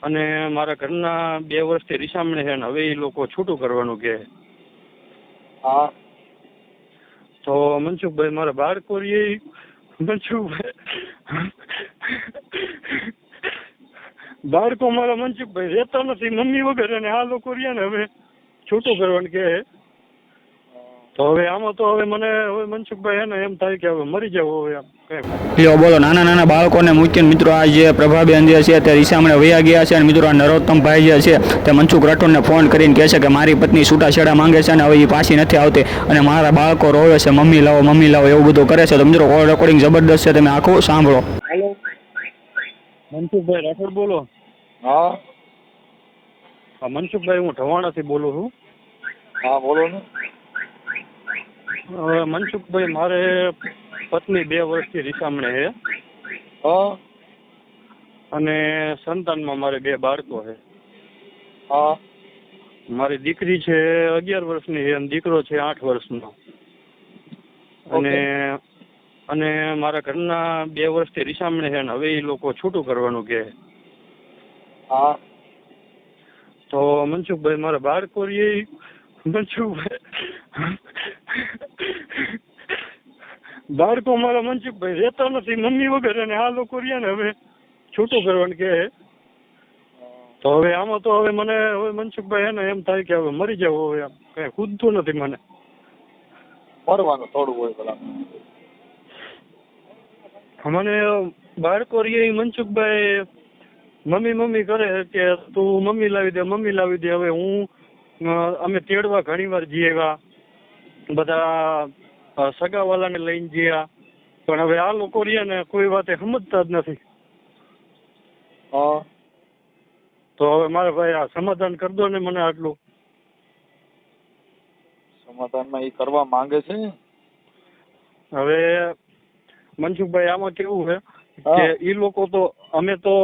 અને મારા ઘરના 2 વર્ષથી રીસામણે છે ને હવે એ લોકો છૂટું કરવાનું કહે. હા. તો મનસુખભાઈ મારા બાળકો રે મનસુખભાઈ બાળકો મારા મનસુખભાઈ રહેતા નથી મમ્મી વગર, અને આ લોકો રહ્યા ને હવે છૂટું કરવાનું કહે. તો હવે આમાં તો હવે મને હવે મનસુખભાઈ હે ને એમ થાય કે હવે મરી જાવ હવે આમ કઈ. લ્યો બોલો, નાના નાના બાળકોને મૂકીને મિત્રો આ જે પ્રભાબેન જે છે તે રીસામણે વયા ગયા છે, અને મિત્રો આ નરોત્તમભાઈ જે છે તે મનસુખ રાઠોડને ફોન કરીને કહે છે કે મારી પત્ની છૂટાછેડા માંગે છે અને હવે એ પાછી નથી આવતી અને મારા બાળકો રોવે છે, મમ્મી લાવો એવું બધું કરે છે. તો મિત્રો કોલ રેકોર્ડિંગ જબરદસ્ત છે, તમે આખું સાંભળો. હેલો, મનસુખભાઈ રાઠોડ બોલો? હા. હા મનસુખભાઈ, હું ઢવાણાથી બોલું છું. હા બોલો ને. હવે મનસુખભાઈ મારે પત્ની 2 વર્ષથી રીસામણે છે. હા. અને સંતાનમાં મારે 2 બાળકો છે. હા. મારી દીકરી છે 11 વર્ષની છે અને દીકરો છે 8 વર્ષનો. અને મારા ઘરના 2 વર્ષથી રીસામણે છે ને હવે એ લોકો છૂટું કરવાનું કહે. હા. તો મનસુખભાઈ મારા બાળકો રે મનસુખભાઈ બાળકો મારા મનસુખભાઈ રહેતા નથી મમ્મી વગર, અને આ લોકો રહ્યા ને હવે છૂટું કરવાનું કહે. તો હવે આમાં તો હવે મને હવે મનસુખભાઈ હે ને એમ થાય કે હવે મરી જાવ હવે આમ કઈ ખુદતું નથી મને. મરવાનું થોડું હોય પેલા. મને બાળકો રે મનસુખભાઈ મમ્મી કરે કે તું મમ્મી લાવી દે. હવે હું અમે તેડવા ઘણી વાર જઈએ એવા બધા સગાવાલાને લઈને ગયા, પણ હવે આ લોકો રહ્યા ને કોઈ વાતે સમજતા જ નથી. હા. તો હવે મારે ભાઈ આ સમાધાન કરી દો ને મને આટલું. સમાધાનમાં એ કરવા માંગે છે. હવે મનસુખભાઈ આમાં કેવું છે કે ઈ લોકો તો અમે તો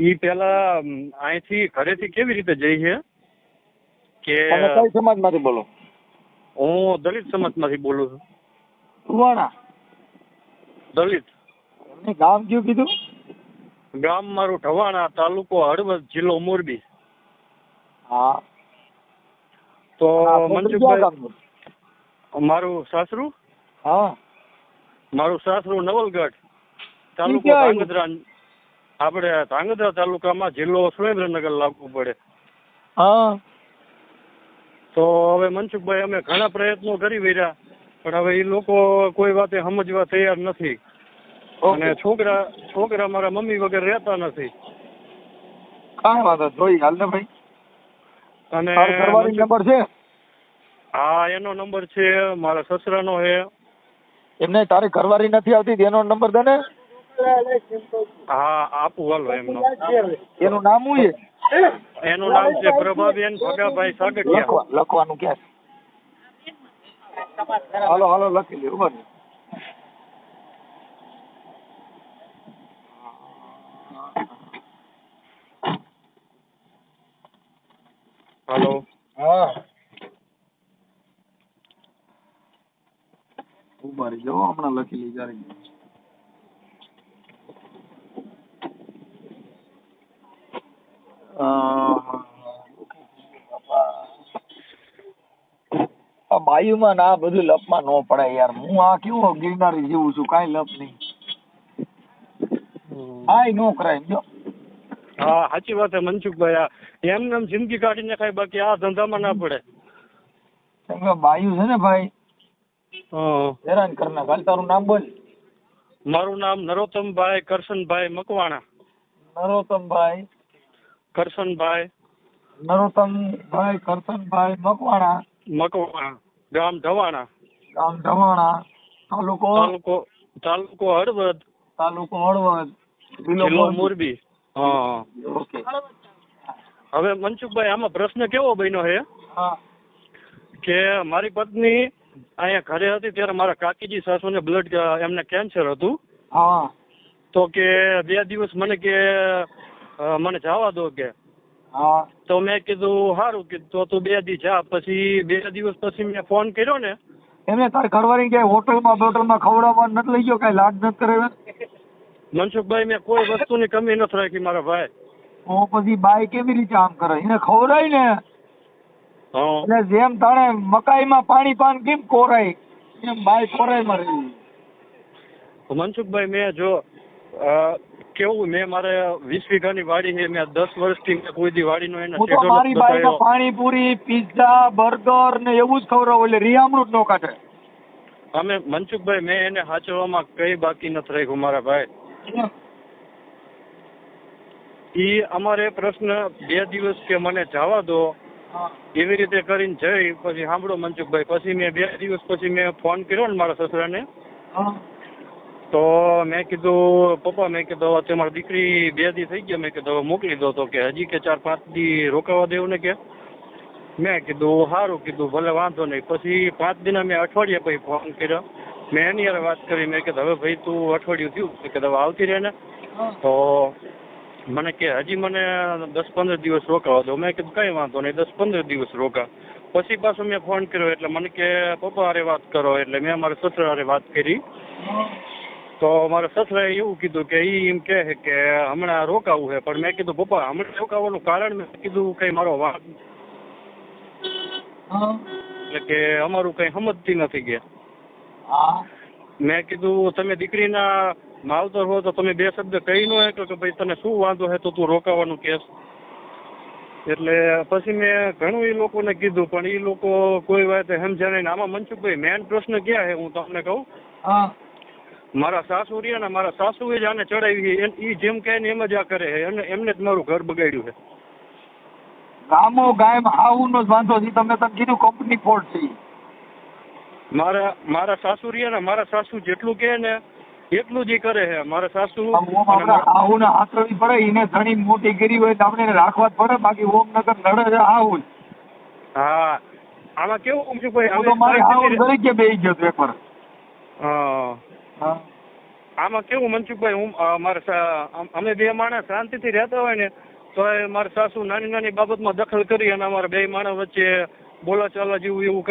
ઈ પેલા અહીંથી ઘરેથી કેવી રીતે જઈએ કે તમે કઈ સમાજમાંથી બોલો? હું દલિત સમાજમાંથી બોલું છું. સુવાણા દલિત. એમને ગામ કયું કીધું? ગામ મારું ઢવાણા, તાલુકો હળવદ, જિલ્લો મોરબી. હા. તો મનસુખભાઈ મારું સાસરું? હા. મારું સાસરું નવલગઢ, તાલુકો ધાંગધ્રા. આપણે ધાંગધ્રા તાલુકામાં, જિલ્લો સુરેન્દ્રનગર લાગુ પડે. હા. તો હવે મનસુખભાઈ અમે ઘણા પ્રયત્નો કરી રહ્યા, પણ હવે એ લોકો કોઈ વાતે સમજવા તૈયાર નથી. અને છોકરા મારા મમ્મી વગર રહેતા નથી. કાંઈ વાંધો જોઈ હાલ ને ભાઈ. અને ઘરવાળી નંબર છે? હા એનો નંબર છે, મારા સસરાનો છે. એમને તારી ઘરવાળી નથી આવતી એનો નંબર દે ને. હા આપું હાલો એમનો. એનું નામ શું છે? એનું નામ છે પ્રભાબેન ભગાભાઈ સાગઠિયા. લખવાનું ક્યાં? હાલો લખી લે. ઉભા હાલો. હા. ઉભા રહી જાઓ, હમણાં લખી લઈ જાય. બાયુમાં ના બધું લપમાં ન પડાય યાર. હું આ કેવું ગિરનારી જેવું છું, કાંઈ લપ નહીં. આય નો કરાય જો. હા સાચી વાત છે મનસુખભાઈ. એમને જિંદગી કાઢીને ખાય, બાકી આ ધંધામાં ના પડે. બાયુ છે ને ભાઈ, હેરાન કરના. ખાલી તારું નામ બોલ. મારું નામ નરોત્તમભાઈ કરશનભાઈ મકવાણા. નરોત્તમભાઈ કરશનભાઈ મકવાણા. મકવાણા, ગામ ઢવાણા, તાલુકો હળવદ, જિલ્લો મોરબી. હા. ઓકે. હવે મનસુખભાઈ આમાં પ્રશ્ન કેવો બન્યો છે કે મારી પત્ની અહીંયા ઘરે હતી ત્યારે મારા કાકીજી સાસુને બ્લડ એમને કેન્સર હતું. હા. તો કે 2 દિવસ મને કે મને જવા દો કે. હા. તો મેં કીધું સારું કીધું, તો તું 2 દી જા. પછી 2 દિવસ પછી મેં ફોન કર્યો ને. એમને તારી ઘરવાળી ક્યાંય હોટલમાં ખવડાવવા નથી લઈ ગયો? કઈ લાડ નથી કરે? મનસુખભાઈ મેં કોઈ વસ્તુની કમી નથી રાખી મારા ભાઈ. તો પછી બાઈ કેવી રીતે આમ કરે? એને ખવડાય ને હા એટલે જેમ તાણે મકાઈમાં પાણી પાન કેમ કોરાય એમ બાઈ કોરાયમાં રહી. મનસુખભાઈ મેં જો કેવું મેં મારે 20 વીઘાની વાડી છે. મેં 10 વર્ષથી મેં કોઈ દી વાડીનો એને હું તો શેડો મારી નથી બાઈને બતાવ્યો. પાણીપુરી, પિઝા, બર્ગર ને એવું જ ખવડાવું એટલે રીહામણું જ નો કાઢે. અમે મનસુખભાઈ મેં એને સાચવવામાં કઈ બાકી નથી રાખ્યું મારા ભાઈ. ઈ અમારે પ્રશ્ન 2 દિવસ કે મને જવા દો એવી રીતે કરીને જઈ પછી સાંભળો મનસુખભાઈ, પછી મેં 2 દિવસ પછી મેં ફોન કર્યો ને મારા સસરાને, તો મેં કીધું પપ્પા, મેં કીધું તમારી દીકરી 2 દી થઈ ગયા, મેં કીધું મોકલી દો. તો કે હજી કે 4-5 દી રોકાવા દેવું ને કે. મેં કીધું સારું, કીધું ભલે વાંધો નહીં. પછી 5 દિના મેં અઠવાડિયા પછી ફોન કર્યો, મેં એની યાર વાત કરી. મેં કીધું હવે ભાઈ તું અઠવાડિયું થયું, મેં કીધું હવે આવતી રહે ને. તો મને કે હજી મને 10-15 દિવસ રોકાવા દો. મેં કીધું કઈ વાંધો નહીં, 10-15 દિવસ રોકા. પછી પાછો મેં ફોન કર્યો એટલે મને કે પપ્પા હારે વાત કરો. એટલે મેં મારા સસરા હારે વાત કરી. તો મારા સસરાએ એવું કીધું કે ઈ એમ કહે કે હમણાં રોકાવું છે. પણ મેં કીધું પપ્પા હમણાં રોકાવાનું કારણ મેં કીધું કઈ મારો વાંક એટલે કે અમારું કઈ સમજતી નથી ગયા. મેં કીધું તમે દીકરીના માવતર હો તો તમે 2 શબ્દ કહી નો કે ભાઈ તને શું વાંધો છે તો તું રોકાવાનું કેસ. એટલે પછી મેં ઘણું એ લોકોને કીધું પણ એ લોકો કોઈ વાત સમજ્યા નહીં. આમાં મનસુખભાઈ મેન પ્રશ્ન ક્યાં છે હું તમને કહું, મારા સાસુ રહ્યા ને મારા સાસુએ જ આને ચડાવી છે. એ જેમ કહે ને એમ જ આ કરે છે અને એમને જ મારું ઘર બગાડ્યું છે. ગામો ગામ હાઉનો જ વાંધો છે. તમે કીધું કંપની ફોલ્ટ છે. મારા સાસુ રહ્યા ને મારા સાસુ જેટલું કહે ને એટલું જ ઈ કરે છે. મારા સાસુ હાહુ ને હાથરવી પડે. એને ઘણી મોટી કરી હોય તો આપણે એને રાખવા જ પડે. બાકી ઓમનગર લડે છે હાહુ. હા આમાં કેવું મનસુખભાઈ, હું તો મારી હાહુ તરીકે બેસી ગયો હતો એકવાર. આમાં કેવું મનસુખભાઈ, હું અમે 2 માણસ શાંતિથી રહેતા હોય ને તો મારા સાસુ નાની નાની બાબતમાં દખલ કરી અને અમારા 2 માણસ વચ્ચે બોલા ચાલા જેવું એવું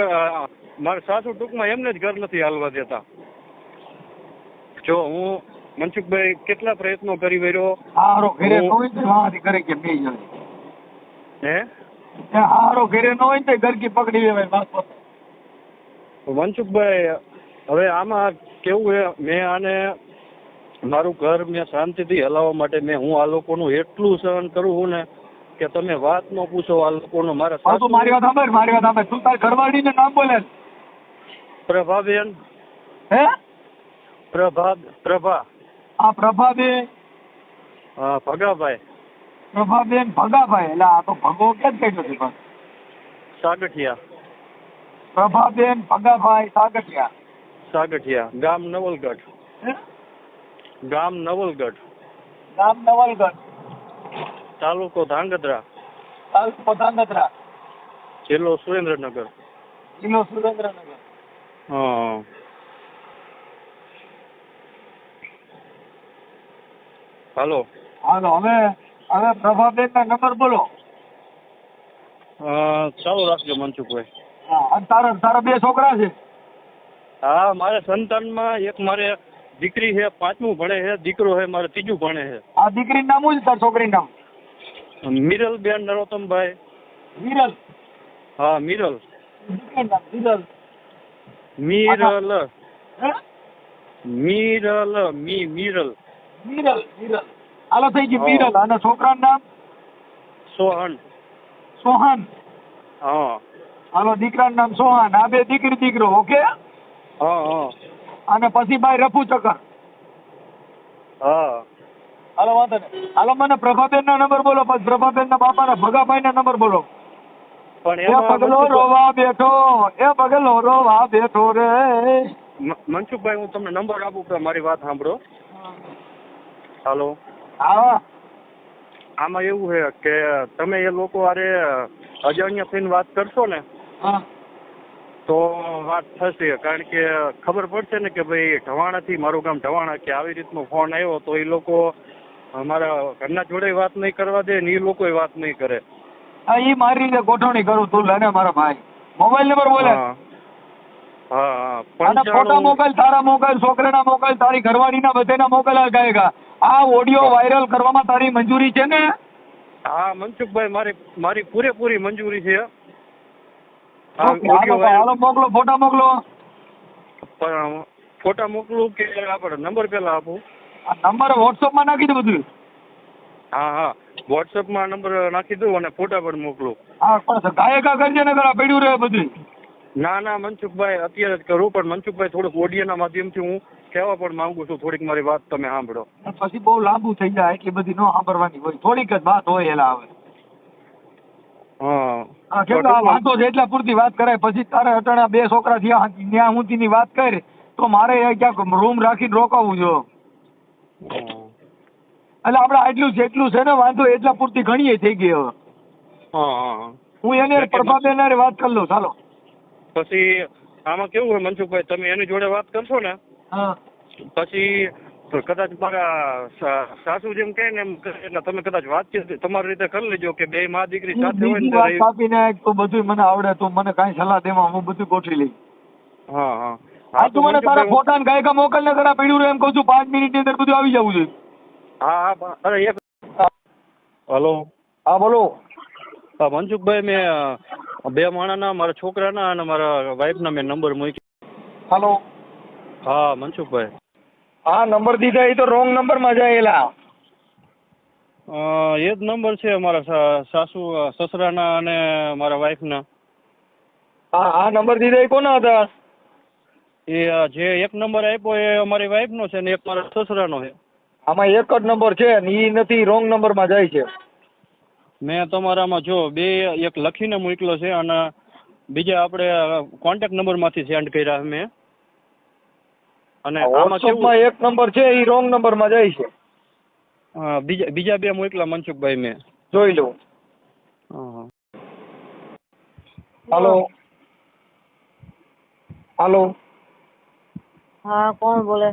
મારા સાસુ ટૂંકમાં એમને જ ઘર નથી હાલવા દેતા. જો હું મનસુખભાઈ કેટલા પ્રયત્નો કરી વર્યો. હારો ઘરે ન હોય તો વાંથી કરે કે બે જણ હે હારો ઘરે ન હોય તો ઘરકી પકડી લેવાય બસ. મનસુખભાઈ હવે આમાં કેવું છે, મેં આને મારું ઘર મેં શાંતિથી હલાવવા માટે હું આ લોકોનું એટલું સહન કરું છું ને કે તમે વાત ન પૂછો. આ લોકોનું મારા સાસુ મારી વાત સાંભળ. તું તાર ઘરવાળીને નામ બોલે. પ્રભાબેન. હે પ્રભા. આ પ્રભાબેન ભગાભાઈ. પ્રભાબેન ભગાભાઈ. એટલે આ તો ભગો કેમ કઈ નથી પણ સાગઠિયા. પ્રભાબેન ભગાભાઈ સાગઠિયા. ગામ નવલગઢ. તાલુકો ધાંગધ્રા. જિલ્લો સુરેન્દ્રનગર. હા હાલો. હવે પ્રભાબેન ના નંબર બોલો. ચાલુ રાખજો મનસુખભાઈ. તારા 2 છોકરા છે? હા મારે સંતાનમાં એક મારે દીકરી છે 5મું ભણે છે, દીકરો છે મારે 3જું ભણે છે. આ દીકરીનું નામ શું છે તાર છોકરીનું નામ? મિરલબેન નરોત્તમભાઈ. મિરલ? હા મિરલ. દીકરીનું નામ મિરલ. મિરલ. હાલો થઈ ગયું મિરલ. અને છોકરાનું નામ? સોહન. હા હાલો દીકરાનું નામ સોહન. આ 2 દીકરી દીકરો. ઓકે. હા. અને પછી ભાઈ રફુ ચક્કર. હા હાલો વાંધો નહીં. હાલો મને પ્રભાબેન ના નંબર બોલો. પછી પ્રભાબેન ના બાપાના ભગાભાઈ ના નંબર બોલો. પણ એ પગલો રોવા બેઠો રે. મનસુખભાઈ હું તમને નંબર આપું કે મારી વાત સાંભળો. હાલો. હા. આમાં એવું છે કે તમે એ લોકો હારે અજાણ્યા થઈને વાત કરશો ને તો વાત થશે. કારણ કે ખબર પડશે ને કે ભાઈ ઢવાણાથી, મારું ગામ ઢવાણા, કે આવી રીતનો ફોન આવ્યો તો એ લોકો મારા ઘરના જોડે વાત નહીં કરવા દે ને એ લોકો વાત નહીં કરે. એ મારી રીતે ગોઠવણી કરું. તું લઈને મારા ભાઈ મોબાઈલ નંબર બોલે. હા. ફોટા મોકલ, તારા મોકલ, છોકરાના મોકલ, તારી ઘરવાળીના બધાના મોકલ. ગાયગા આ ઓડિયો વાયરલ કરવામાં તારી મંજૂરી છે ને? હા મનસુખભાઈ, મારી પૂરેપૂરી મંજૂરી છે. ઓકે, હાલો મોકલો, ફોટા મોકલો. પણ ફોટા મોકલું કે આપણે નંબર પેલા આપું? આ નંબર વોટ્સઅપમાં નાખી દે બધું. હા વોટ્સઅપમાં નંબર નાખી દઉં અને ફોટા પણ મોકલું. હા પણ ગાયકા કરજે ને કરા પડ્યું રહે બધું. ના મનસુખભાઈ અત્યારે જ કરું, પણ મનસુખભાઈ થોડુંક ઓડિયોના માધ્યમથી હું કહેવા પણ માંગુ છું, થોડીક મારી વાત તમે સાંભળો. પછી બહુ લાંબુ થઈ જાય એટલી બધી ન સાંભળવાની હોય, થોડીક જ વાત હોય એલા આવે. હા કેમ આ વાતો છે એટલા પૂરતી વાત કરાય, પછી તારે અટાણા 2 છોકરા થયા ત્યાં હુંતીની વાત કરી તો મારે ક્યાંક રૂમ રાખીને રોકાવું જો. એટલે આપણે આટલું જેટલું છે ને વાંધો એટલા પૂરતી ઘણી થઈ ગઈ હવે. હું એને પ્રભાબેન હારે વાત કરી લઉં. ચાલો પછી આમાં કેવું હોય મનસુખભાઈ, તમે એની જોડે વાત કરશો ને પછી કદાચ મારા સાસુ જેમ કહે ને એમ એટલે તમે કદાચ વાતચીત તમારી રીતે કરી લેજો કે બે માં દીકરી સાથે હોય ને વાત કાપીને તો બધું મને આવડે, તો મને કાંઈ સલાહ દેવા હું બધું ગોઠવી લઈશ. હા તું મને તારા ફોટા ને ગાયકા મોકલ ને કરા પડ્યું રહે એમ કહું છું, 5 મિનિટની અંદર બધું આવી જવું જોઈએ. હા અરે એક હલો. હા બોલો. મનસુખભાઈ, મેં 2 માણાના, મારા છોકરાના અને મારા વાઈફના મેં નંબર મૂક્યો. હાલો. હા મનસુખભાઈ. હા નંબર દીધા એ તો રોંગ નંબરમાં જાયેલા. એ જ નંબર છે મારા સાસુ સસરાના અને મારા વાઈફના. હા નંબર દીધા એ કોના હતા? એ જે એક નંબર આપ્યો એ અમારી વાઈફનો છે ને એક મારા સસરાનો છે. આમાં એક જ નંબર છે ને એ નથી, રોંગ નંબરમાં જાય છે. મેં તમારામાં જો 2 એક લખીને મોકલો છે અને બીજા આપણે કોન્ટેક્ટ નંબરમાંથી સેન્ડ કર્યા મેં. અને આમાં કેવું એક નંબર છે એ રોંગ નંબરમાં જાય છે. બીજા 2 મોકલા મનસુખભાઈ મેં જોઈ લઉં. હાલો. હાલો. હા કોણ બોલે?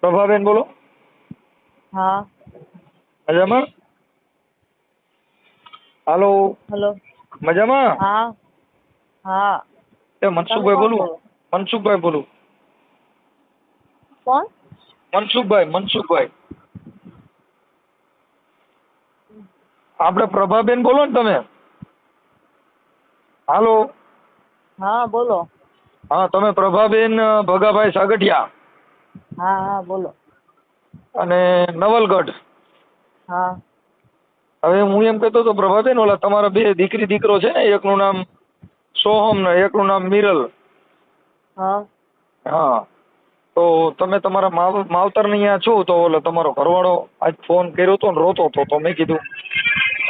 પ્રભાબેન બોલો. હા મજામાં? હાલો. હેલો. મજામાં? હા એ મનસુખભાઈ બોલું. મનસુખભાઈ બોલું. કોણ? મનસુખભાઈ. આપણે પ્રભાબેન બોલો ને તમે? હાલો. હા બોલો. હા તમે પ્રભાબેન ભગાભાઈ સાગઠિયા? હા બોલો. અને નવલગઢ? હા. હવે હું એમ કહેતો હતો પ્રભાબેન, ઓલા તમારા 2 દીકરી દીકરો છે ને, એકનું નામ સોહમ ને એકનું નામ મિરલ. હા તો તમે તમારા માવતર ને અહીંયા છો, તો ઓલો તમારો ઘરવાળો આજ ફોન કર્યો હતો ને રોતો હતો, તો મેં કીધું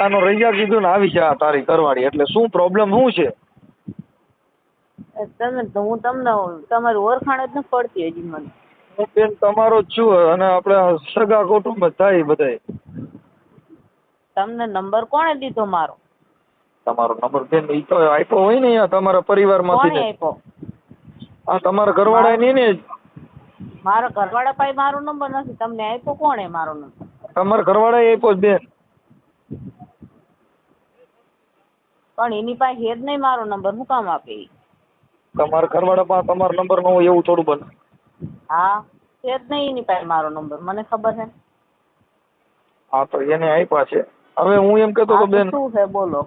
આનો રૈયા કીધું ને આવી જા તારી ઘરવાળી, એટલે શું પ્રોબ્લેમ શું છે? હું તમને તમારી ઓળખાણ જ નથી પડતી હજી મને. હું બેન તમારો જ છું અને આપણે સગા કુટુંબ જ થાય બધાય. તમને નંબર કોણે દીધો મારો? તમારો નંબર બેન ઈ તો આપ્યો હોય ને અહીંયા તમારા પરિવારમાંથી. કોણે આપ્યો? હા તમારા ઘરવાળા નહીં ને? મારા ઘરવાળા પાસે મારો નંબર નથી. તમને આપ્યો કોણે મારો નંબર? તમારા ઘરવાળાએ આપ્યો બેન. પણ એની પાસે હેજ નહીં મારો નંબર, હું કામ આપે? તમારા ઘરવાળા પાસે તમારો નંબર ન હોય એવું થોડું બને? હા હેજ નહીં એની પાસે મારો નંબર, મને ખબર છે. હા તો એને આપ્યા છે. હવે હું એમ કહેતો તો બેન, શું છે બોલો.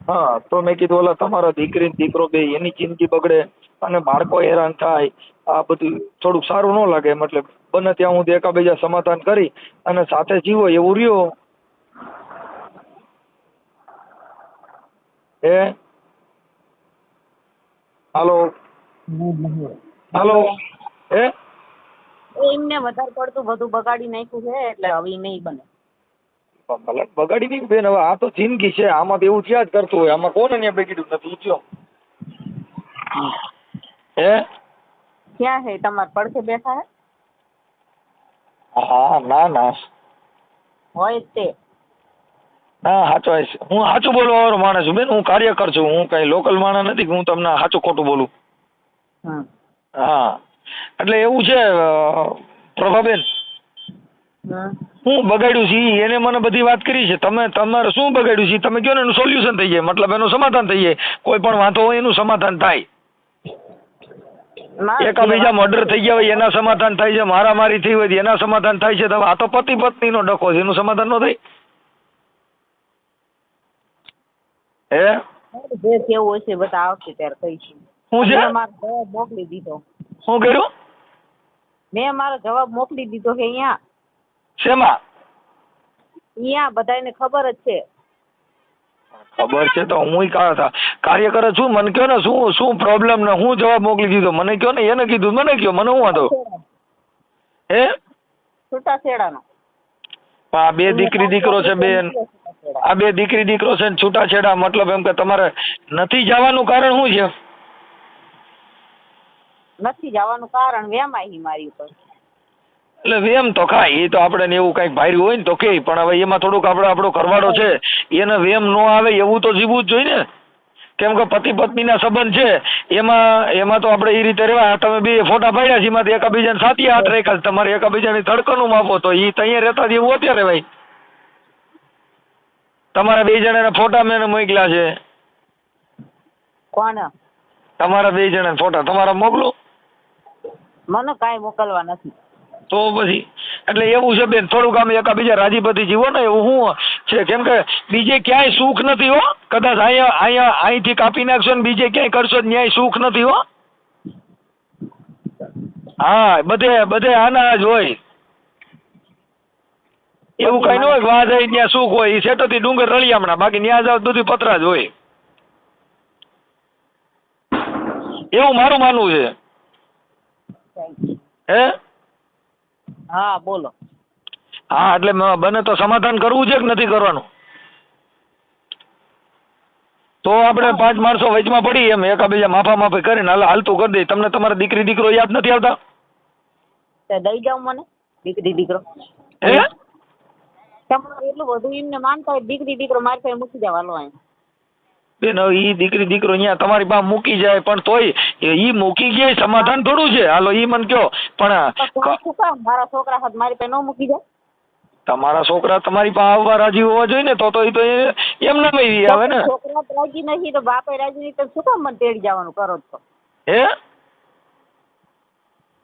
હા તો મેં કીધું ઓલા તમારા દીકરી દીકરો બે એની જિંદગી બગડે અને બાળકો હેરાન થાય, આ બધું થોડુંક સારું ન લાગે, મતલબ બને ત્યાં હું એકાબીજા સમાધાન કરી અને સાથે જીવો એવું રહ્યો. હાલો. એમને વધારે પડતું બધું બગાડી નાખ્યું છે એટલે હવે નહીં બને. બગાડી નહીં બેન, હવે આ તો જિંદગી છે, આમાં તો એવું થયા જ કરતું હોય. આમાં કોને ને બે કીધું નથી થયો. ક્યાં છે તમારે પડખે બેઠા હે? હા ના હોય તે ના સાચો હું સાચું બોલવા વાળો માણસ છું બેન. હું કાર્યકર છું, હું કઈ લોકલ માણસ નથી કે હું તમને સાચું ખોટું બોલું. હા એટલે એવું છે પ્રભાબેન, હું બગાડ્યું છે એને મને બધી વાત કરી છે. તમારે શું બગાડ્યું છે તમે કહો ને, એનું સોલ્યુશન થઈ જાય, મતલબ એનું સમાધાન થઈ જાય. કોઈ પણ વાંધો હોય એનું સમાધાન થાય. એકાબીજા મર્ડર થઈ ગયા હોય એના સમાધાન થાય છે, મારામારી થઈ હોય એના સમાધાન થાય છે. આ તો પતિ પત્ની નો ડખો છે, એનું સમાધાન ન થાય. હે જે કેવું હશે બધા આવશે ત્યારે કહીશું. શું છે? મેં મારો જવાબ મોકલી દીધો. શું કર્યું? મેં મારો જવાબ મોકલી દીધો કે અહીંયા શેમાં? બધાને ખબર જ છે. ખબર છે તો હું કાર્યકર છું, મને કયો ને શું પ્રોબ્લેમ ને હું જવાબ મોકલી દીધો મને કયો ને, એને કીધું મને કયો, મને હું વાંધો? હે છૂટાછેડાનો. આ બે દીકરી દીકરો છે બેન, આ બે દીકરી દીકરો છે ને છૂટાછેડા મતલબ એમ કે તમારે નથી જવાનું કારણ શું છે? નથી જવાનું કારણ વેમાઈ મારી ઉપર. એટલે વેમ તો ખાય એ તો આપણે ને એવું કઈક ભાર્યું હોય ને તો કે, પણ હવે એમાં થોડુંક આપણો ઘરવાળો છે એને વેમ ન આવે એવું તો જીવવું જ જોઈએ ને. કેમ કે પતિ પત્નીના સંબંધ છે એમાં તો આપણે એ રીતે રહેવા. તમે બે ફોટા પાડ્યા છે એમાંથી એકાબીજાને સાથી હાથ રાખ્યા, તમારે એકાબીજાની ધડકનું માપો તો એ ત્યાં રહેતા એવું અત્યારે ભાઈ તમારા બે જણાના ફોટા મેં મોકલ્યા છે. કોણ? તમારા બે જણા ફોટા તમારા મોકલો. મને કાંઈ મોકલવા નથી. તો પછી એટલે એવું છે બેન, થોડુંક આમ એકાબીજા રાજીપતિ જીવો ને એવું શું છે. કેમ કે બીજે ક્યાંય સુખ નથી હો. કદાચ અહીંથી કાપી નાખશો ને બીજે ક્યાંય કરશો ન્યાય સુખ નથી હો. હા બધે આના જ હોય, એવું કઈ ન હોય કે વાહ જાય ત્યાં સુખ હોય. એ સેટોથી ડુંગર રળિયામણા, બાકી ત્યાં જાવ બધું પતરા જ હોય. એવું મારું માનવું છે. હે હા બોલો. હા એટલે બને તો સમાધાન કરવું છે કે નથી કરવાનું? તો આપણે 5 માણસો વચમાં પડી એમ એકાબીજા માફી કરીને હાલતું કરી દે. તમને તમારા દીકરી દીકરો યાદ નથી આવતા? દઈ જાવ મને દીકરી દીકરો. હે તમારે એટલું બધું એમને માનતા હોય દીકરી દીકરો મારી પાસે મૂકી દેવાનો અહીં. બેન હવે ઈ દીકરી દીકરો અહીંયા તમારી પાસે મૂકી જાય પણ તોય ઈ મૂકી ગયા સમાધાન થોડું છે. હાલો ઈ મને કયો. પણ મારા છોકરા હાથ મારી પાસે ન મૂકી જાય. તમારા છોકરા તમારી પાસે આવવા રાજી હોવા જોઈએ ને. તો એમ ના મેવી આવે ને. છોકરા રાજી નથી તો બાપે રાજી નહીં તો શું કામ મને તેડી જવાનું કરો છો? હે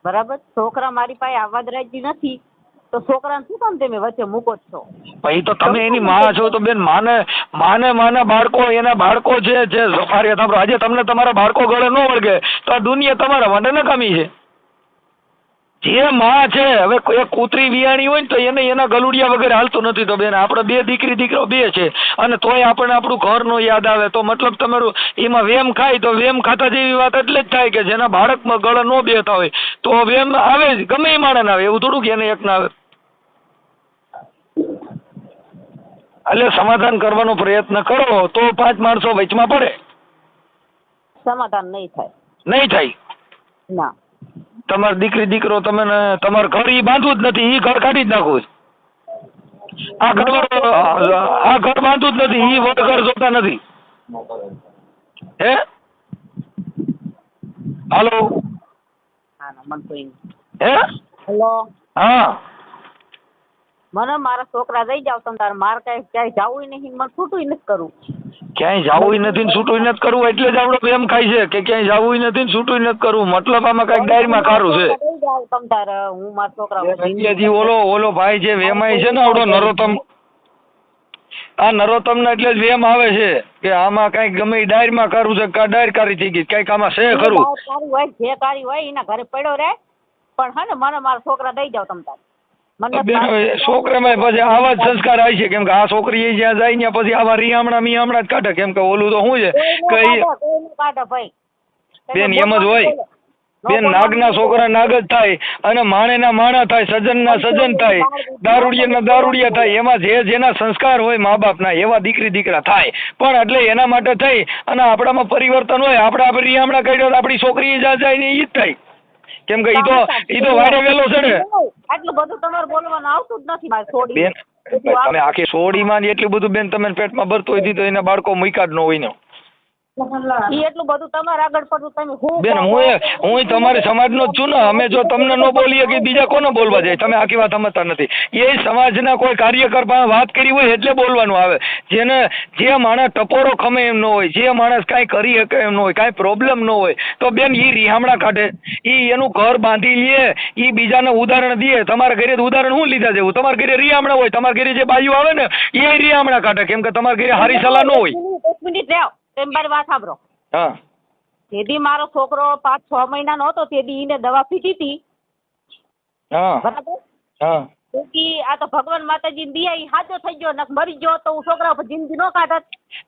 બરાબર. છોકરા મારી પાસે આવવા જ રાજી નથી તો છોકરાને શું કામ તમે વચ્ચે મૂકો છો? ભાઈ તો તમે એની માં છો તો બેન માના બાળકો એના બાળકો છે જે સફારી હતા. આજે તમને તમારા બાળકો ગળે ન વળગે તો આ દુનિયા તમારા માટે નકામી છે. જે માં છે હવે એક કૂતરી વિયાણી હોય ને તો એને એના ગલુડિયા વગેરે હાલતું નથી. તો બેન આપણે બે દીકરી દીકરો બે છે અને તોય આપણને આપણું ઘર નો યાદ આવે તો મતલબ તમારું એમાં વેમ ખાય તો વેમ ખાતા જેવી વાત એટલે જ થાય કે જેના બાળકમાં ગળે ન બેતા હોય તો વેમ આવે જ, ગમે એ માણસ આવે. એવું થોડું કે એને એક ના આવે. એટલે સમાધાન કરવાનો પ્રયત્ન કરો તો 5 માણસો વચમાં પડે. સમાધાન નહીં થાય. નહીં થાય ના. તમારી દીકરી દીકરો તમે તમારું ઘર ઈ બાંધવું જ નથી, ઈ ઘર કાઢી જ નાખવું. આ ઘર બાંધવું જ નથી, ઈ વડ ઘર જોતા નથી. હે હાલો હે હેલો હા મને મારા છોકરા દઈ જાવ તમે તારે મારે કઈ ક્યાંય જવું નહીં મને છૂટું નથી કરવું. ક્યાંય જવું નથી ને છૂટું નથી કરવું એટલે જ આપણો એમ ખાય છે કે ક્યાંય જવું નથી ને છૂટું નથી કરવું. મતલબ આમાં કઈક ડાયરીમાં કારું છે. દઈ જાવ તમે તારે હું મારા છોકરા ઓલો ભાઈ જે વેમાય છે ને આવડો નરોત્તમ, આ નરોત્તમ ને એટલે જ વેમ આવે છે કે આમાં કઈક ગમે ડાયરીમાં કારું છે કા ડાયર કારી થઈ ગઈ કઈક આમાં છે ખરું. જે કારી હોય એના ઘરે પડ્યો રે પણ હે ને મને મારા છોકરા દઈ જાવ તમે તારે. છોકરામાં પછી આવા જ સંસ્કાર આવે છે. કેમ કે આ છોકરી જ્યાં જાય ત્યાં પછી આવા મિયામણા જ કાઢે. કેમ કે ઓલું તો શું છે બેન એમ જ હોય બેન. નાગના છોકરા નાગ જ થાય અને માણેના માણા થાય, સજનના સજન થાય, દારૂડિયાના દારૂડિયા થાય. એમાં જેના સંસ્કાર હોય મા બાપના એવા દીકરી દીકરા થાય. પણ એટલે એના માટે થઈ અને આપણામાં પરિવર્તન હોય. આપણે રિયામણા કાઢ્યો આપણી છોકરી જ્યાં જાય ને એ જ થાય. કેમ કે ઈ તો વાડે વેલો છે ને. આટલું બધું તમારે બોલવાનું આવતું જ નથી મારે છોડી બેન. તમે આખી સોડીમાં એટલું બધું બેન તમે પેટમાં ભરતો હોય તો એના બાળકો મૂક્યા જ ન હોય ને. એટલું બધું તમારે આગળ પડતું તમે બેન હું તમારી સમાજનો જ છું ને. અમે જો તમને ન બોલીએ કે બીજા કોને બોલવા જાય? તમે આખી વાત સમજતા નથી. એ સમાજના કોઈ કાર્યકર પાસે વાત કરી હોય એટલે બોલવાનું આવે. જે માણસ ટપોરો ખમે એમ ન હોય, જે માણસ કાંઈ કરી શકે એમ ન હોય, કાંઈ પ્રોબ્લેમ ન હોય તો બેન ઈ રિહામણા કાઢે, ઈ એનું ઘર બાંધી લે, ઈ બીજાને ઉદાહરણ દે. તમારા ઘરે ઉદાહરણ શું લીધા જેવું? તમારા ઘરે રિહામણા હોય, તમારા ઘરે જે બાયું આવે ને એ રિહામણા કાઢે. કેમ કે તમારા ઘરે હારી સલાહ ન હોય. મિનિટ રહ્યો તમે મારી વાત સાંભળો. હા તેથી મારો છોકરો 5-6 મહિનાનો હતો તેથી એને દવા પીધી હતી હા બરાબર. હા તેથી આ તો ભગવાન માતાજી ની દયા ઈ સાચો થઈ ગયો ને મરી ગયો તો હું છોકરા પર જિંદગી નો કાઢત.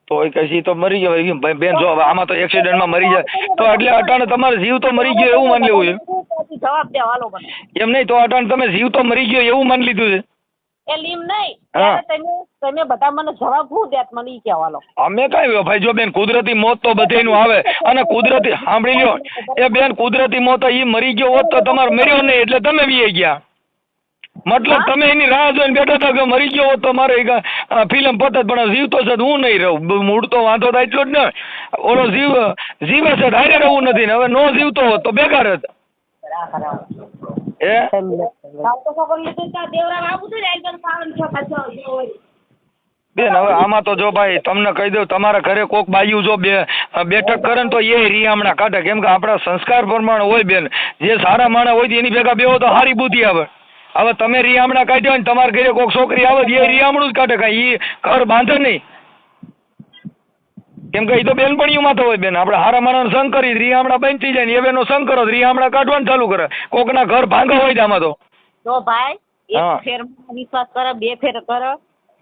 તો કશી તો મરી ગયો બેન. જો હવે આમાં તો એક્સિડન્ટમાં મરી જાય તો એટલે અટાણે તમારો જીવ તો મરી ગયો એવું માની લેવું છે. જવાબ દેવા હાલો મને. એમ નહીં તો અટાણે તમે જીવ તો મરી ગયો એવું માની લીધું છે. એ લીમ નહીં ત્યારે તમે બધા મને જવાબ શું દેત મને ઈ કહેવા હાલો. અમે કઈ ભાઈ જો બેન કુદરતી મોત તો બધેનું આવે અને કુદરતી સાંભળી લ્યો એ બેન કુદરતી મોત ઈ મરી ગયો હોત તો તમારે મર્યો નહીં એટલે તમે વી ગયા. મતલબ તમે એની રાહ જોઈને બેઠા હતા કે મરી ગયો હોત તો મારે ફિલ્મ પતત પણ જીવ તો છે હું નહીં રહું. મૂળ તો વાંધો થાય એટલો જ ને ઓલો જીવે છે હારે રહેવું નથી ને હવે નો જીવતો હોત તો બેકાર જ. બેન હવે આમાં તો જો ભાઈ તમને કહી દઉં તમારા ઘરે કોક બાયું જો બેઠક કરે ને તો એ રિયામણા કાઢે કેમ કે આપણા સંસ્કાર પ્રમાણે હોય બેન જે સારા માણસ હોય એની ભેગા બેહો તો સારી બુદ્ધિ આવે. હવે તમે રિયામણા કાઢ્યો ને તમારા ઘરે કોક છોકરી આવે એ રિયામણું જ કાઢે કાંઈ એ ઘર બાંધે નહીં કેમ કે એ તો બેનપણીઓમાં તો હોય બેન. આપણે હારા માણસ સંગ કરી રિયામણા બંધ થઈ જાય ને એ બેનો સંગ કરો રિયામણા કાઢવાનું ચાલુ કરે કોકના ઘર ભાંગા હોય આમાં તો ભાઈ એક ફેર વિશ્વાસ કરે 2 ફેર કરે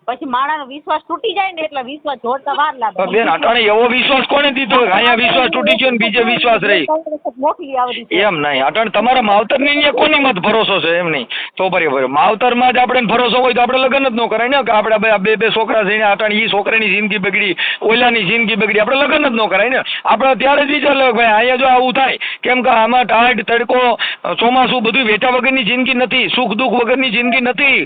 પછી માણસનો વિશ્વાસ તૂટી જાય ને એટલે વિશ્વાસ જોડતા વાર લાગે. બેન અટાણે એવો વિશ્વાસ કોને દીધો અહીંયા વિશ્વાસ તૂટી ગયો ને બીજે વિશ્વાસ રહી એમ નહીં. અટાણે તમારા માવતર ની કોની મત ભરોસો છે એમ નહીં તો બરાબર માવતરમાં જ આપણે ભરોસો હોય તો આપણે લગ્ન જ ન કરાય ને કે આપણે બે છોકરા થઈને અટાણે એ છોકરાની જિંદગી બગડી ઓલાની જિંદગી બગડી આપણે લગ્ન જ ન કરાય ને. આપણે ત્યારે જ વિચાર લે ભાઈ અહીંયા જો આવું થાય કેમ કે આમાં ટાઢ તડકો ચોમાસું બધું વેઠા વગરની જિંદગી નથી સુખ દુઃખ વગરની જિંદગી નથી.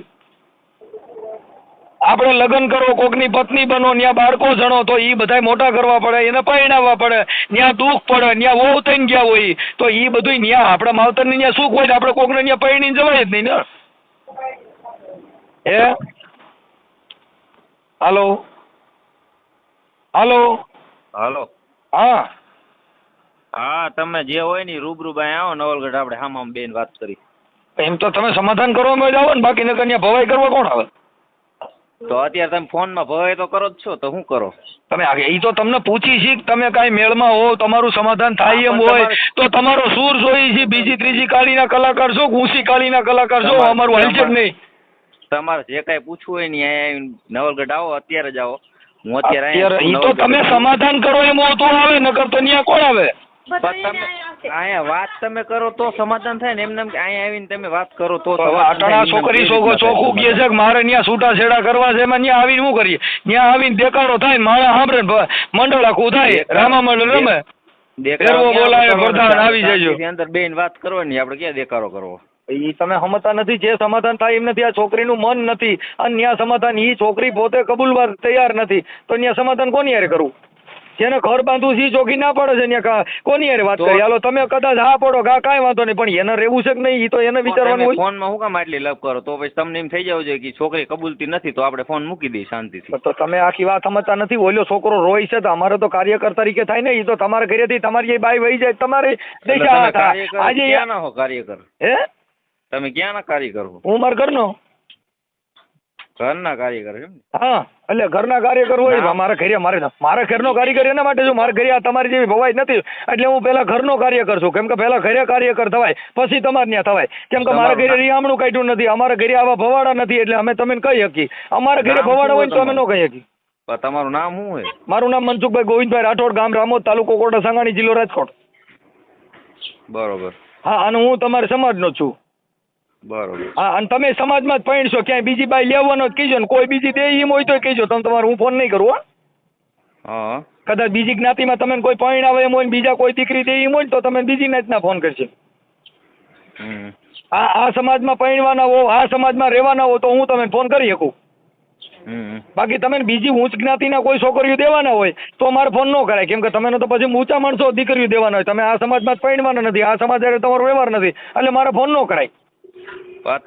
આપણે લગ્ન કરો કોકની પત્ની બનો ત્યાં બાળકો જણો તો એ બધા મોટા કરવા પડે એને પરણાવવા પડે ત્યાં દુઃખ પડે ત્યાં વહુ થઈને ગયા હોય તો એ બધું ત્યાં આપણા માવતરની ત્યાં સુખ હોય આપણે કોકને ત્યાં પરણીને જવાય જ નહીં ને. હાલો હાલો હાલો હા હા તમે જે હોય ને રૂબરૂ બાય આવો નવલગઢ આપણે હામ બેન વાત કરી. એમ તો તમે સમાધાન કરવામાં જ આવો ને બાકી નકર ત્યાં ભવાઈ કરવા કોણ આવે. તો અત્યારે તમે ફોનમાં ભવાઈ તો કરો જ છો તો શું કરો તમે એ તો તમને પૂછી છે તમે કાંઈ મેળમાં હો તમારું સમાધાન થાય એમ હોય તો તમારો સૂર જોઈ છે બીજી ત્રીજી કાળીના કલાકાર છો ઊંચી કાળીના કલાકાર છો અમારું હાલશે જ નહીં. તમારે જે કાંઈ પૂછવું હોય ને અહીંયા નવલગઢ આવો અત્યારે જ આવો હું અત્યારે એ તો તમે સમાધાન કરો એમ તો આવે નકર તો ત્યાં કોણ આવે. અહીંયા વાત તમે કરો તો સમાધાન થાય ને એમને અહીંયા આવીને તમે વાત કરો તો અટાણા છોકરી ચોખ્ખું કહે છે કે મારે ત્યાં છૂટાછેડા કરવા છે એમાં ત્યાં આવીને શું કરીએ ત્યાં આવીને દેખાડો થાય માણસ સાંભળે મંડળ આખું થાય રામા મંડળ રમે દેખાડો બોલાવે પ્રધાન આવી જજો અંદર બેન વાત કરવાની આપણે ક્યાં દેખાડો કરવો. એ તમે સમજતા નથી જે સમાધાન થાય એમ નથી આ છોકરીનું મન નથી અને ત્યાં સમાધાન એ છોકરી પોતે કબૂલવા તૈયાર નથી તો ત્યાં સમાધાન કોની યારે કરવું. જેને ઘર બાંધવું છે ચોખી ના પડે છે ત્યાં કોની યારે વાત કરી હાલો તમે કદાચ હા પડો કાંઈ વાંધો નહીં પણ એને રહેવું છે કે નહીં એ તો એને વિચારવાનું હોય. ફોનમાં હું કામ આટલી લપ કરો તો પછી તમને એમ થઈ જવું જોઈએ કે છોકરી કબૂલતી નથી તો આપણે ફોન મૂકી દઈએ શાંતિથી. તો તમે આખી વાત સમજતા નથી ઓલો છોકરો રોય છે તો અમારે તો કાર્યકર તરીકે થાય ને એ તો તમારા ઘરેથી તમારી બાઈ વહી જાય તમારે આજે ક્યાં હો કાર્યકર હે તમે ક્યાં ના કાર્યકર હો. હું મારા ઘરનો ઘરના કાર્યકર છે. હા એટલે ઘરના કાર્યકર હોય મારા ઘરે મારા ઘરનો કાર્યકર એના માટે જો મારા ઘરે આ તમારી જેવી ભવાઈ નથી એટલે હું પેલા ઘરનો કાર્યકર છું કેમ કે પેલા ઘરે કાર્યકર થવાય પછી તમારે ત્યાં થવાય કેમ કે મારા ઘરે રિયામણું કાઢ્યું નથી અમારા ઘરે આવા ભવાડા નથી એટલે અમે તમે કહી શકીએ અમારા ઘરે ભવાડા હોય તો અમે ન કહી શકીએ. તમારું નામ શું હોય. મારું નામ મનસુખભાઈ ગોવિંદભાઈ રાઠોડ ગામ રામોદ તાલુકો કોટા સાંગાણી જિલ્લો રાજકોટ. બરોબર. હા અને હું તમારા સમાજનો છું. બરોબર. હા અને તમે સમાજમાં જ પૈણશો ક્યાંય બીજી બાઈ લેવાનો જ કહીજો ને કોઈ બીજી દે એમ હોય તો કહીજો તમે તમારે હું ફોન નહીં કરું. હા કદાચ બીજી જ્ઞાતિમાં તમે કોઈ પૈણાવે એમ હોય બીજા કોઈ દીકરી દે એમ હોય તો તમે બીજી નાતના ફોન કરશે. આ સમાજમાં પૈણવાના હો આ સમાજમાં રહેવાના હો તો હું તમે ફોન કરી શકું. બાકી તમે બીજી ઉચ્ચ જ્ઞાતિના કોઈ છોકરીઓ દેવાના હોય તો મારે ફોન ન કરાય કેમ કે તમે તો પછી ઊંચા માણસો દીકરીઓ દેવાના હોય તમે આ સમાજમાં જ પૈણવાના નથી આ સમાજ તમારો વ્યવહાર નથી એટલે મારે ફોન ન કરાય.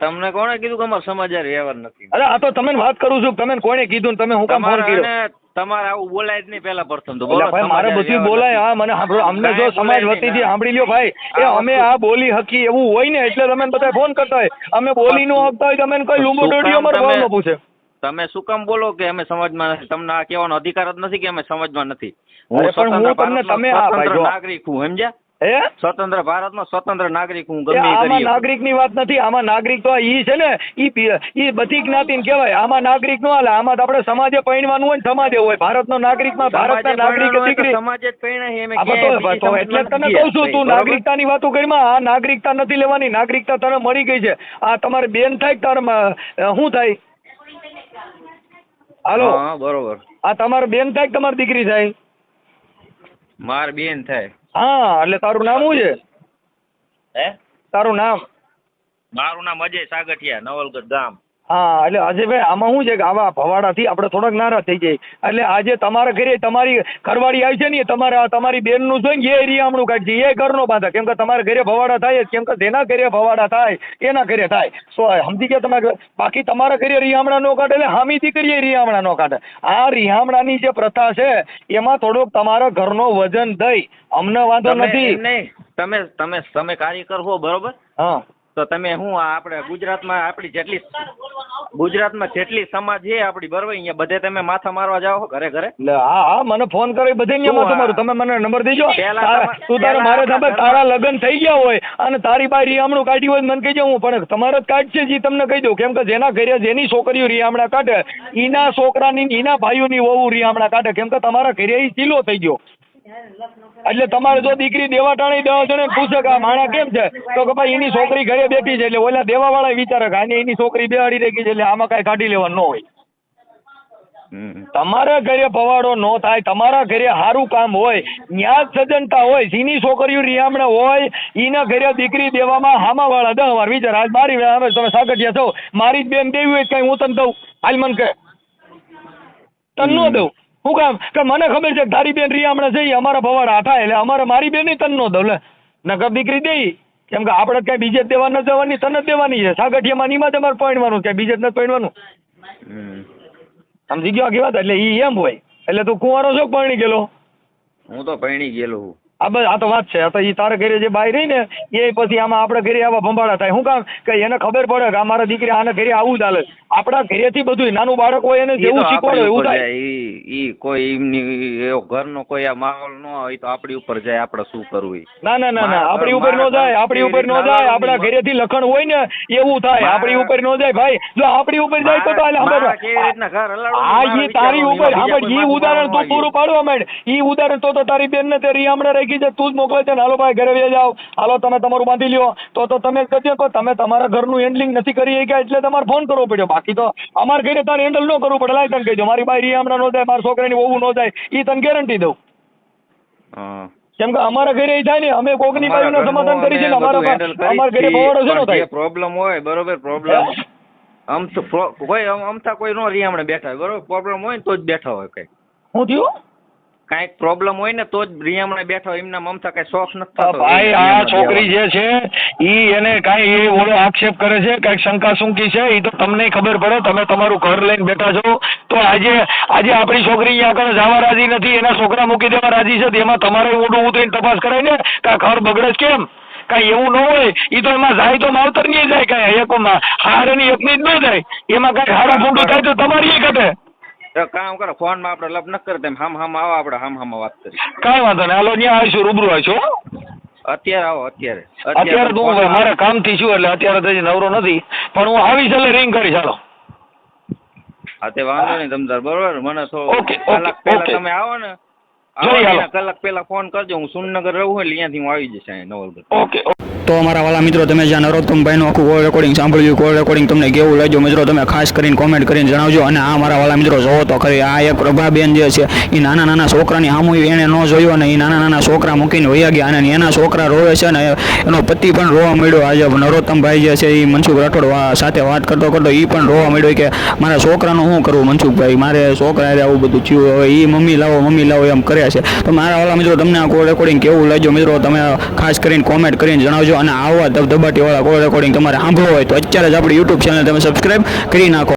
તમને કોણે કીધું કે અમારો સમાજ વ્યવહાર નથી. અરે આ તો તમે વાત કરું છું તમે કોને કીધું તમે હું કામ ફોન કર્યો. તમારે આવું બોલાય જ નહીં પેલા પ્રથમ તો ભાઈ મારે બધું બોલાય. હા મને અમને જો સમાજ વતીથી સાંભળી લ્યો ભાઈ એ અમે આ બોલી હકી એવું હોય ને એટલે તમે બધા ફોન કરતા હોય અમે બોલી નો હકતા હોય તમે કઈ લૂંબો ડોડીઓ અમારા ભાવનો પૂછે. તમે શું કામ બોલો કે અમે સમાજમાં નથી? તમને આ કહેવાનો અધિકાર જ નથી કે અમે સમાજમાં નથી. હું અરે પણ હું સ્વતંત્ર તમને ભારતનો તમે આ ભાઈ સ્વતંત્ર જો નાગરિક હું, સમજ્યા? હે સ્વતંત્ર ભારતનો સ્વતંત્ર નાગરિક હું, એ ગમે એ આમાં કરી શકું. નાગરિકની વાત નથી. આમાં નાગરિક તો ઈ છે ને ઈ બધી જ્ઞાતિને કહેવાય. આમાં નાગરિક નો હાલે. આમાં તો આપણે સમાજે પરણવાનું હોય ને સમાજે હોય. ભારતનો નાગરિકમાં ભારતના સમાજે નાગરિક પરણવાનું હોય તો દીકરી સમાજે જ પરણે છે, એમે આ ક્યાંય તો બીજી એટલે જ સમાજમાં તને નથી કહું છું તું બરોબર? નાગરિકતાની વાતો કરીમાં. આ નાગરિકતા નથી લેવાની. નાગરિકતા તને મળી ગઈ છે. આ તમારી બેન થાય કે તારા શું થાય? હાલો, હા બરોબર. આ તમારી બેન થાય કે તમારી દીકરી થાય? માર બેન થાય. હા, એટલે તારું નામ શું છે? હે? તારું નામ? મારું નામ અજય સાગઠિયા, નવલગઢ ગામ. હા, એટલે અજયભાઈ આમાં શું છે કે આવા ભવાડાથી આપણે થોડાક નારાજ થઈ જાય. એટલે આજે તમારા ઘરે તમારી ઘરવાળી આવી છે ને, તમારી બેનનું જોઈને એ રિયામણું કાઢશે, એ ઘરનો બાંધે. કેમ કે તમારા ઘરે ભવાડા થાય જ. કેમ કે જેના ઘરે ભવાડા થાય એના ઘરે થાય. સમજી ગયા તમે? બાકી તમારા ઘરે રિયામણા નો કાઢે એટલે હામી દીકરીએ રિયામણા નો કાઢે. આ રિયામણાની જે પ્રથા છે એમાં થોડોક તમારા ઘરનો વજન દઈ. અમને વાંધો નથી. નહીં, તમે કાર્યકર હો બરોબર, હા, તો તમે હું આપણે ગુજરાતમાં જેટલી સમાજ છે આપણી બરોબર, અહીંયા બધે તમે માથા મારવા જાઓ ઘરે ઘરે. એટલે હા મને ફોન કર્યો બધે અહીંયા તમારું. તમે મને નંબર દેજો. તું તારે મારે તમે તારા લગ્ન થઈ ગયા હોય અને તારી બાઈ રિયામણું કાઢી હોય મને કહેજો. હું પણ તમારે જ કાઢશે જે તમને કહી દઉં. કેમ કે જેના ઘરે જેની છોકરીઓ રિયામણા કાઢે એના છોકરાની એના ભાઈઓની વહુ રિયામણા કાઢે. કેમ કે તમારા ઘરે એ ચીલો થઈ ગયો. એટલે તમારે જો દીકરી દેવા ટાણી 10 જણે પૂછે કે આ માણા કેમ છે, તો કે ભાઈ એની છોકરી ઘરે બેઠી છે. એટલે ઓલા દેવા વાળા વિચારે કે આને એની છોકરી બેહાડી રાખી છે એટલે આમાં કઈ કાઢી લેવાનું ન હોય. તમારા ઘરે ભવાડો ન થાય, તમારા ઘરે સારું કામ હોય, ન્યા જ સજ્જનતા હોય, જેની છોકરીઓ રિયામણા હોય એના ઘરે દીકરી દેવામાં હામા વાળા 10 વાર વિચાર. આજ મારી હવે તમે સાગઠિયા છો, મારી જ બેન દેવી હોય કઈ હું તને દઉં? હાલ મને કે તને ન દઉં. શું કામ? કે મને ખબર છે કે તારી બેન રિયામણા છે અમારા ભવાડા થાય એટલે અમારે મારી બેન તને ન દઉં. લે નકર દીકરી દઈ. કેમ કે આપણે કઈ બીજે જ દેવા ન જવાની, તને જ દેવાની છે. સાગઠિયામાં નીમાં તમારે પરણવાનું છે, બીજે જ નથી પરણવાનું. સમજી ગયો કેવા? એટલે ઈ એમ હોય. એટલે તું કુંવારો છો પરણી ગયેલો? હું તો પરણી ગયેલો હું. આ બસ આ તો વાત છે. આ તો ઈ તારા ઘરે જે બાઈ રહી ને એ પછી આમાં આપણે ઘરે આવા ભંભાળા થાય. શું કામ? કે એને ખબર પડે કે અમારા દીકરી આના ઘરે આવું ચાલે. આપણા ઘરેથી બધું નાનું બાળક હોય એને જેવું શીખવાડે એવું થાય. ઈ કોઈ એમની એવો ઘરનો કોઈ આ માહોલ ન હોય તો આપણી ઉપર જાય. આપણે શું કરવું? ના આપણી ઉપર ન જાય. આપણી ઉપર ન જાય. આપણા ઘરેથી લખણ હોય ને એવું થાય. આપણી ઉપર ન જાય ભાઈ. જો આપણી ઉપર જાય તો કેવી રીતના ઘર હલાડવું? આ ઈ તારી ઉપર સાંભળ. ઈ ઉદાહરણ તું પૂરું પાડવા માંડ. ઈ ઉદાહરણ તો તારી બેન ને તે રિયામણા રાખી છે, તું જ મોકલે છે ને હાલો ભાઈ ઘરે વહી જાઓ, હાલો તમે તમારું બાંધી લ્યો. તો તમે કહેજો કે તમે તમારા ઘરનું હેન્ડલિંગ નથી કરી શક્યા એટલે તમારે ફોન કરવો પડ્યો. બાકી તો અમારા ઘરે તારે હેન્ડલ ન કરવું પડે. લાય તને કહેજો મારી બાઈ રિયામણા ન જાય, મારા છોકરાની વહુ ન જાય, એ તને ગેરંટી દઉં. કેમ કે અમારા ઘરે થાય ને અમે કોકની બાઈનું સમાધાન કરી છે ને અમારા ઘરે ભવાડો છે ને થાય પ્રોબ્લેમ હોય બરોબર. પ્રોબ્લેમ અમથા કોઈ નો રિયામણે બેઠા હોય બરોબર. પ્રોબ્લેમ હોય ને તો જ બેઠા હોય. કઈ શું થયું? કઈક પ્રોબ્લેમ હોય ને તો જ રિયામણે બેઠા હોય. એમના મમતા કઈ શોખ નથી. ભાઈ આ છોકરી જે છે ઈ એને કાંઈ એ ઓલો આક્ષેપ કરે છે, કઈક શંકા શુંકી છે, એ તો તમને ખબર પડે. તમે તમારું ઘર લઈને બેઠા છો તો આજે આપણી છોકરી અહીંયા આગળ જવા રાજી નથી, એના છોકરા મૂકી દેવા રાજી છે. એમાં તમારે ઊંડું ઉતરીને તપાસ કરાય ને કે આ ઘર બગડે છે કેમ? કઈ એવું ન હોય. એ તો એમાં જાય તો માવતર નહીં જાય, કઈ એકમાં હારની એકની જ ન જાય. એમાં કઈ હારા ફૂંડું થાય તો તમારી એ ઘટે. કામ કરો ફોન માં આપણે લપ ન કરતા હામ આવો. આપણે હામ વાત કરી. કઈ વાંધો નહીં. હાલો ત્યાં આવીશું, રૂબરૂ આવીશું. અત્યારે આવો. અત્યારે તો હું મારા કામથી છું એટલે અત્યારે તો નવરો નથી, પણ હું આવીશ એટલે રિંગ કરીશ. હાલો હા તે વાંધો નહીં તમતાર બરોબર. મને તો કલાક પહેલા તમે આવો ને, કલાક પહેલા ફોન કરજો. હું સુરનગર રહું એટલે અહીંયાથી હું આવી જઈશ નવલગઢ. ઓકે. તો અમારા વાલા મિત્રો તમે જ્યાં નરોત્તમભાઈનું આખું કોલ રેકોર્ડિંગ સાંભળ્યું, કોલ રેકોર્ડિંગ તમને કેવું લાગ્યું મિત્રો તમે ખાસ કરીને કોમેન્ટ કરીને જણાવજો. અને આ મારા વાલા મિત્રો જોવો તો ખરી, આ એક પ્રભાબેન જે છે એ નાના છોકરાની સામું એને ન જોયું અને એ નાના છોકરા મૂકીને વયા ગયા અને એના છોકરા રોવે છે ને એનો પતિ પણ રોવા મળ્યો. આજે નરોત્તમભાઈ જે છે એ મનસુખ રાઠોડ સાથે વાત કરતો એ પણ રોવા મળ્યો કે મારા છોકરાનું શું કરવું મનસુખભાઈ, મારે છોકરા આવું બધું થયું, હવે એ મમ્મી લાવો એમ કર્યા છે. તો મારા વાલા મિત્રો તમને આ કોલ રેકોર્ડિંગ કેવું લાગ્યું મિત્રો તમે ખાસ કરીને કોમેન્ટ કરીને જણાવજો. અને આવા ધબધબાટીવાળા કોલ રેકોર્ડિંગ તમારે સાંભળવો હોય તો અત્યારે જ આપણી યુટ્યુબ ચેનલ તમે સબસ્ક્રાઈબ કરી નાખો.